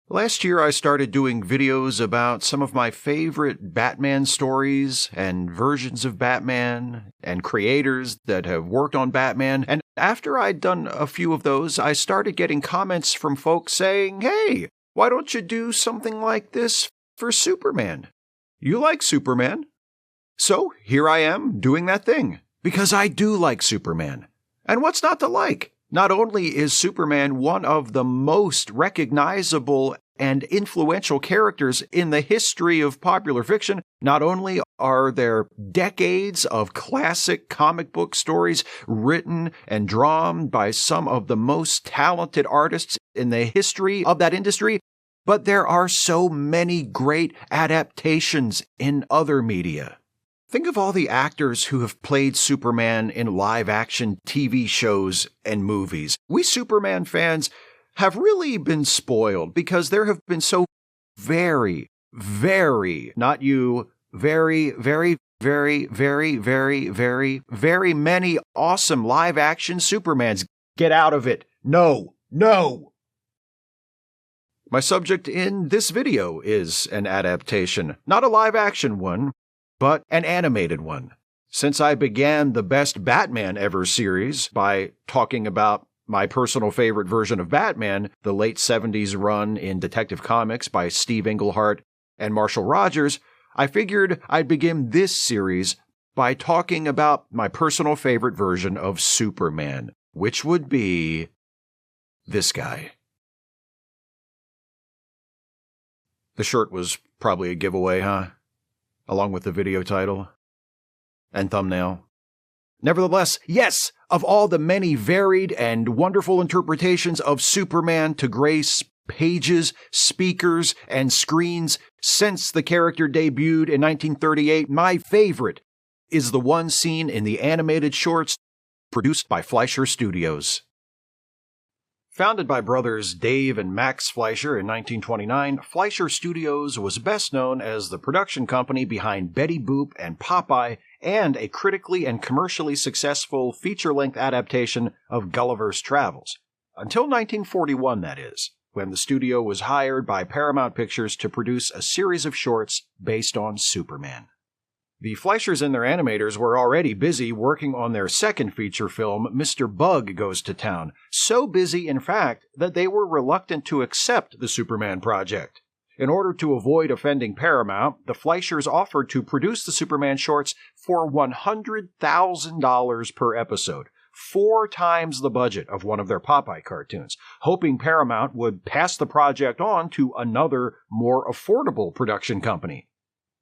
Last year, I started doing videos about some of my favorite Batman stories and versions of Batman and creators that have worked on Batman. And after I'd done a few of those, I started getting comments from folks saying, "Hey, why don't you do something like this for Superman? You like Superman?" So here I am doing that thing, because I do like Superman. And what's not to like? Not only is Superman one of the most recognizable and influential characters in the history of popular fiction, not only are there decades of classic comic book stories written and drawn by some of the most talented artists in the history of that industry, but there are so many great adaptations in other media. Think of all the actors who have played Superman in live-action TV shows and movies. We Superman fans have really been spoiled because there have been so very many awesome live-action Supermans. Get out of it. No. My subject in this video is an adaptation, not a live-action one, but an animated one. Since I began the Best Batman Ever series by talking about my personal favorite version of Batman, the late 70s run in Detective Comics by Steve Englehart and Marshall Rogers, I figured I'd begin this series by talking about my personal favorite version of Superman, which would be this guy. The shirt was probably a giveaway, huh? Along with the video title and thumbnail. Nevertheless, yes, of all the many varied and wonderful interpretations of Superman to grace pages, speakers, and screens since the character debuted in 1938, my favorite is the one seen in the animated shorts produced by Fleischer Studios. Founded by brothers Dave and Max Fleischer in 1929, Fleischer Studios was best known as the production company behind Betty Boop and Popeye, and a critically and commercially successful feature-length adaptation of Gulliver's Travels. Until 1941, that is, when the studio was hired by Paramount Pictures to produce a series of shorts based on Superman. The Fleischers and their animators were already busy working on their second feature film, Mr. Bug Goes to Town. So busy, in fact, that they were reluctant to accept the Superman project. In order to avoid offending Paramount, the Fleischers offered to produce the Superman shorts for $100,000 per episode, 4 times the budget of one of their Popeye cartoons, hoping Paramount would pass the project on to another, more affordable production company.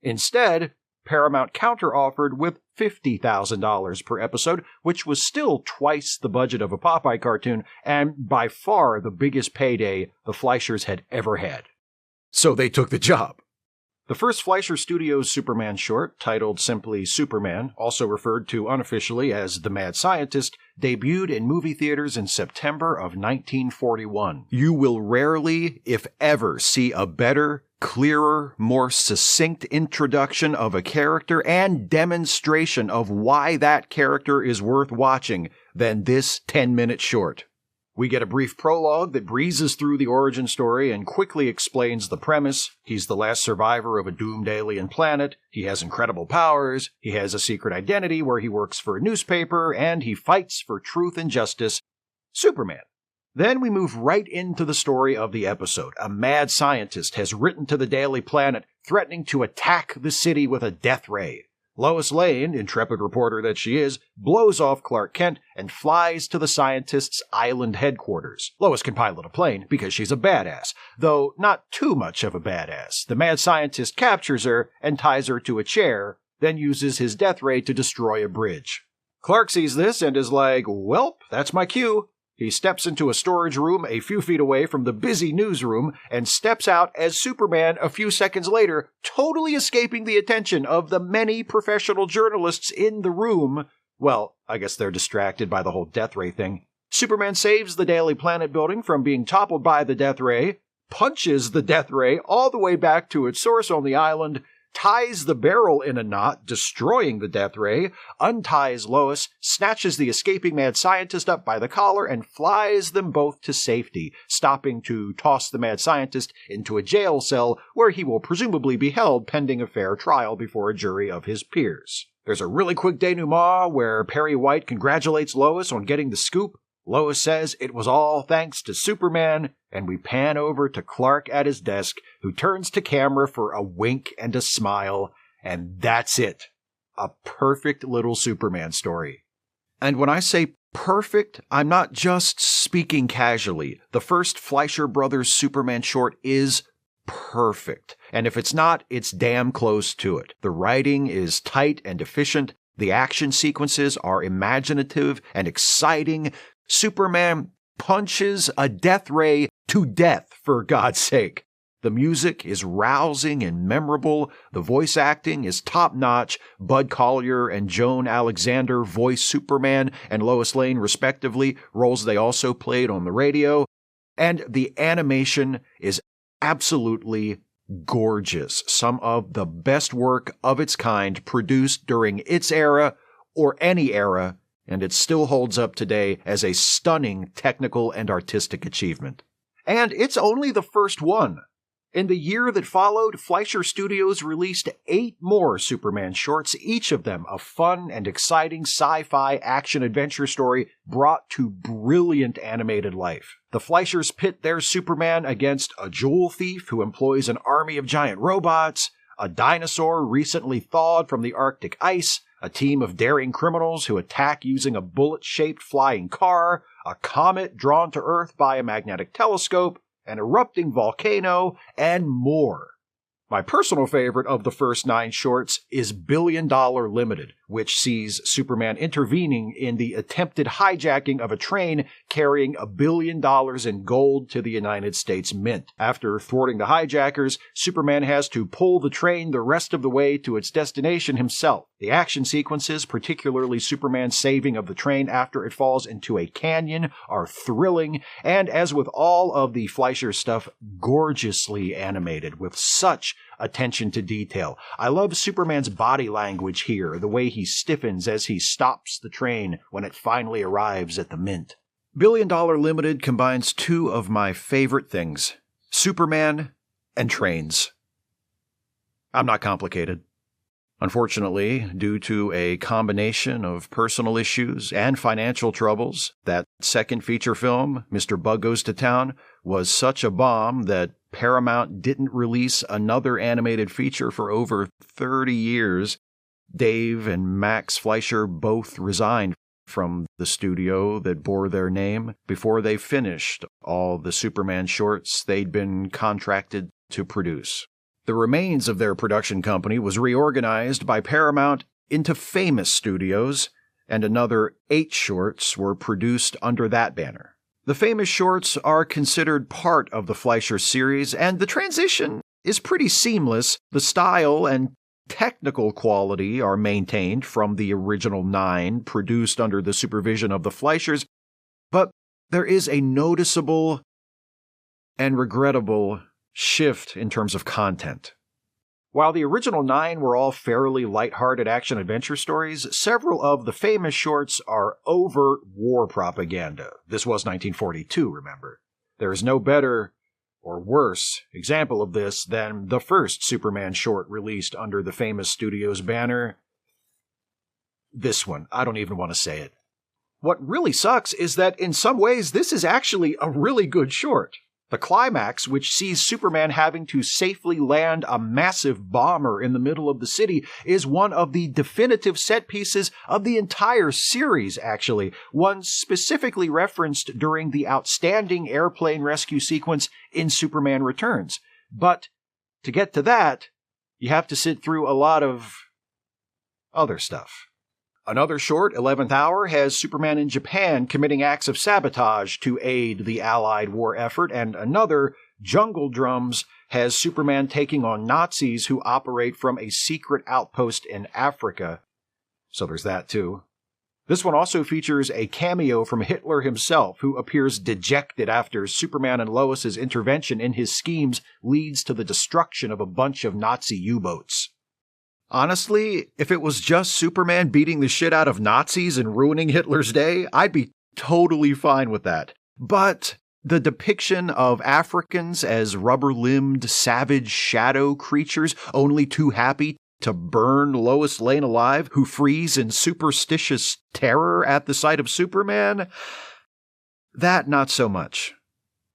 Instead, Paramount counter-offered with $50,000 per episode, which was still twice the budget of a Popeye cartoon, and by far the biggest payday the Fleischers had ever had. So they took the job. The first Fleischer Studios Superman short, titled simply Superman, also referred to unofficially as The Mad Scientist, debuted in movie theaters in September of 1941. You will rarely, if ever, see a better, clearer, more succinct introduction of a character and demonstration of why that character is worth watching than this 10-minute short. We get a brief prologue that breezes through the origin story and quickly explains the premise. He's the last survivor of a doomed alien planet, he has incredible powers, he has a secret identity where he works for a newspaper, and he fights for truth and justice. Superman. Then we move right into the story of the episode. A mad scientist has written to the Daily Planet, threatening to attack the city with a death ray. Lois Lane, intrepid reporter that she is, blows off Clark Kent and flies to the scientist's island headquarters. Lois can pilot a plane because she's a badass, though not too much of a badass. The mad scientist captures her and ties her to a chair, then uses his death ray to destroy a bridge. Clark sees this and is like, "Welp, that's my cue." He steps into a storage room a few feet away from the busy newsroom and steps out as Superman a few seconds later, totally escaping the attention of the many professional journalists in the room. Well, I guess they're distracted by the whole death ray thing. Superman saves the Daily Planet building from being toppled by the death ray, punches the death ray all the way back to its source on the island, ties the barrel in a knot, destroying the death ray, unties Lois, snatches the escaping mad scientist up by the collar, and flies them both to safety, stopping to toss the mad scientist into a jail cell where he will presumably be held pending a fair trial before a jury of his peers. There's a really quick denouement where Perry White congratulates Lois on getting the scoop. Lois says it was all thanks to Superman, and we pan over to Clark at his desk, who turns to camera for a wink and a smile, and that's it. A perfect little Superman story. And when I say perfect, I'm not just speaking casually. The first Fleischer Brothers Superman short is perfect. And if it's not, it's damn close to it. The writing is tight and efficient. The action sequences are imaginative and exciting. Superman punches a death ray to death, for God's sake. The music is rousing and memorable. The voice acting is top-notch. Bud Collyer and Joan Alexander voice Superman and Lois Lane, respectively, roles they also played on the radio. And the animation is absolutely gorgeous. Some of the best work of its kind produced during its era, or any era, and it still holds up today as a stunning technical and artistic achievement. And it's only the first one. In the year that followed, Fleischer Studios released 8 more Superman shorts, each of them a fun and exciting sci-fi action-adventure story brought to brilliant animated life. The Fleischers pit their Superman against a jewel thief who employs an army of giant robots, a dinosaur recently thawed from the Arctic ice, a team of daring criminals who attack using a bullet-shaped flying car, a comet drawn to Earth by a magnetic telescope, an erupting volcano, and more. My personal favorite of the first 9 shorts is $1 Billion Limited, which sees Superman intervening in the attempted hijacking of a train carrying $1 billion in gold to the United States Mint. After thwarting the hijackers, Superman has to pull the train the rest of the way to its destination himself. The action sequences, particularly Superman's saving of the train after it falls into a canyon, are thrilling, and as with all of the Fleischer stuff, gorgeously animated with such attention to detail. I love Superman's body language here, the way he stiffens as he stops the train when it finally arrives at the Mint. $1 Billion Limited combines 2 of my favorite things, Superman and trains. I'm not complicated. Unfortunately, due to a combination of personal issues and financial troubles, that second feature film, Mr. Bug Goes to Town, was such a bomb that Paramount didn't release another animated feature for over 30 years. Dave and Max Fleischer both resigned from the studio that bore their name before they finished all the Superman shorts they'd been contracted to produce. The remains of their production company was reorganized by Paramount into Famous Studios, and another 8 shorts were produced under that banner. The Famous shorts are considered part of the Fleischer series, and the transition is pretty seamless. The style and technical quality are maintained from the original 9 produced under the supervision of the Fleischers, but there is a noticeable and regrettable shift in terms of content. While the original 9 were all fairly lighthearted action-adventure stories, several of the Famous shorts are overt war propaganda. This was 1942, remember. There is no better or worse example of this than the first Superman short released under the Famous Studios banner. This one. I don't even want to say it. What really sucks is that in some ways this is actually a really good short. The climax, which sees Superman having to safely land a massive bomber in the middle of the city, is one of the definitive set pieces of the entire series, actually. One specifically referenced during the outstanding airplane rescue sequence in Superman Returns. But to get to that, you have to sit through a lot of other stuff. Another short, 11th Hour, has Superman in Japan committing acts of sabotage to aid the Allied war effort, and another, Jungle Drums, has Superman taking on Nazis who operate from a secret outpost in Africa. So there's that too. This one also features a cameo from Hitler himself, who appears dejected after Superman and Lois's intervention in his schemes leads to the destruction of a bunch of Nazi U-boats. Honestly, if it was just Superman beating the shit out of Nazis and ruining Hitler's day, I'd be totally fine with that. But the depiction of Africans as rubber-limbed, savage shadow creatures only too happy to burn Lois Lane alive, who freeze in superstitious terror at the sight of Superman, that not so much.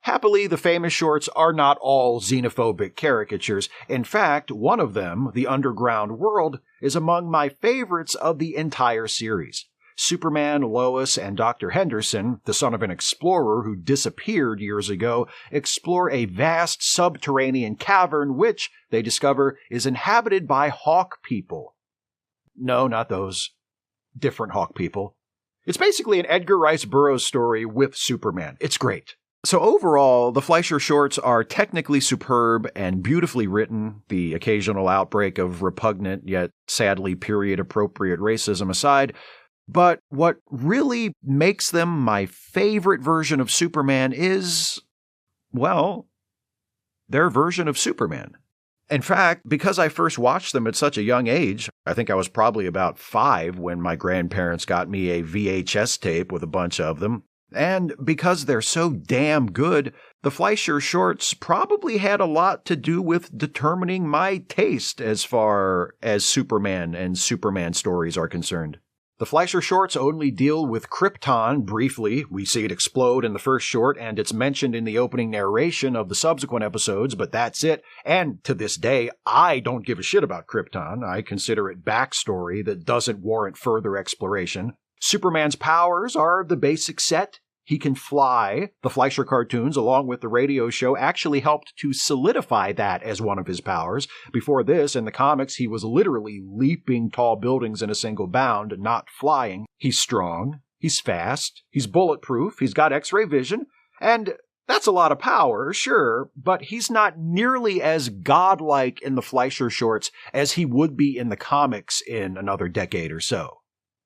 Happily, the famous shorts are not all xenophobic caricatures. In fact, one of them, The Underground World, is among my favorites of the entire series. Superman, Lois, and Dr. Henderson, the son of an explorer who disappeared years ago, explore a vast subterranean cavern which, they discover, is inhabited by hawk people. No, not those. Different hawk people. It's basically an Edgar Rice Burroughs story with Superman. It's great. So overall, the Fleischer shorts are technically superb and beautifully written, the occasional outbreak of repugnant yet sadly period-appropriate racism aside. But what really makes them my favorite version of Superman is, well, their version of Superman. In fact, because I first watched them at such a young age, I think I was probably about 5 when my grandparents got me a VHS tape with a bunch of them, and because they're so damn good, the Fleischer shorts probably had a lot to do with determining my taste as far as Superman and Superman stories are concerned. The Fleischer shorts only deal with Krypton briefly. We see it explode in the first short, and it's mentioned in the opening narration of the subsequent episodes, but that's it. And to this day, I don't give a shit about Krypton. I consider it backstory that doesn't warrant further exploration. Superman's powers are the basic set. He can fly. The Fleischer cartoons, along with the radio show, actually helped to solidify that as one of his powers. Before this, in the comics, he was literally leaping tall buildings in a single bound, not flying. He's strong. He's fast. He's bulletproof. He's got X-ray vision. And that's a lot of power, sure, but he's not nearly as godlike in the Fleischer shorts as he would be in the comics in another decade or so.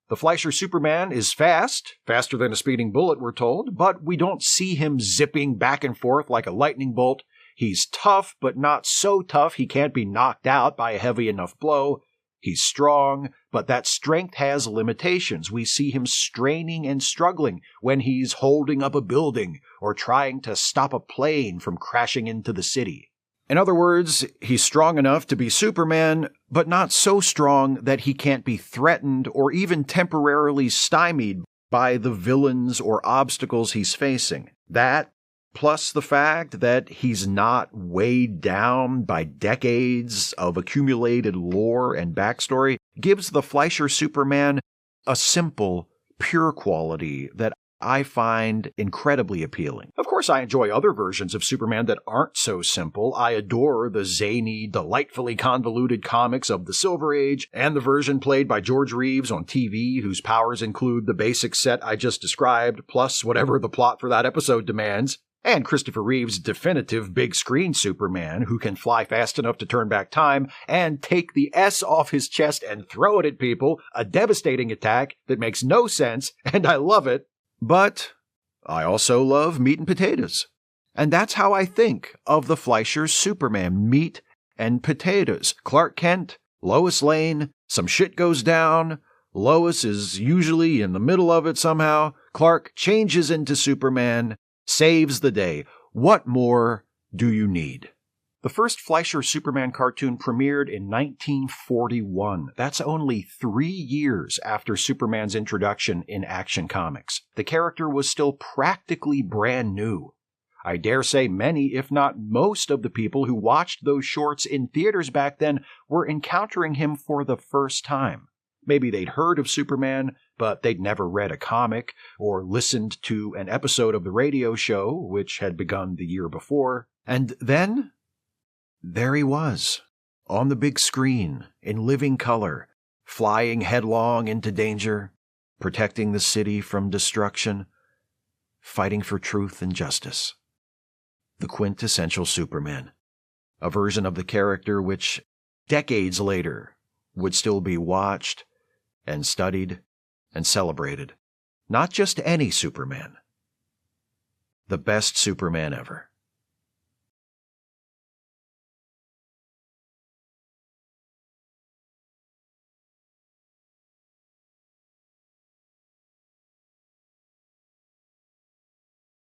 The Fleischer Superman is fast, faster than a speeding bullet, we're told, but we don't see him zipping back and forth like a lightning bolt. He's tough, but not so tough he can't be knocked out by a heavy enough blow. He's strong, but that strength has limitations. We see him straining and struggling when he's holding up a building or trying to stop a plane from crashing into the city. In other words, he's strong enough to be Superman, but not so strong that he can't be threatened or even temporarily stymied by the villains or obstacles he's facing. That, plus the fact that he's not weighed down by decades of accumulated lore and backstory, gives the Fleischer Superman a simple, pure quality that I find incredibly appealing. Of course, I enjoy other versions of Superman that aren't so simple. I adore the zany, delightfully convoluted comics of the Silver Age, and the version played by George Reeves on TV, whose powers include the basic set I just described, plus whatever the plot for that episode demands. And Christopher Reeve's definitive big-screen Superman, who can fly fast enough to turn back time and take the S off his chest and throw it at people, a devastating attack that makes no sense, and I love it. But I also love meat and potatoes. And that's how I think of the Fleischer Superman, meat and potatoes. Clark Kent, Lois Lane, some shit goes down. Lois is usually in the middle of it somehow. Clark changes into Superman, saves the day. What more do you need? The first Fleischer Superman cartoon premiered in 1941. That's only 3 years after Superman's introduction in Action Comics. The character was still practically brand new. I dare say many, if not most, of the people who watched those shorts in theaters back then were encountering him for the first time. Maybe they'd heard of Superman, but they'd never read a comic or listened to an episode of the radio show, which had begun the year before. And then there he was, on the big screen, in living color, flying headlong into danger, protecting the city from destruction, fighting for truth and justice. The quintessential Superman, a version of the character which, decades later, would still be watched and studied and celebrated. Not just any Superman, the best Superman ever.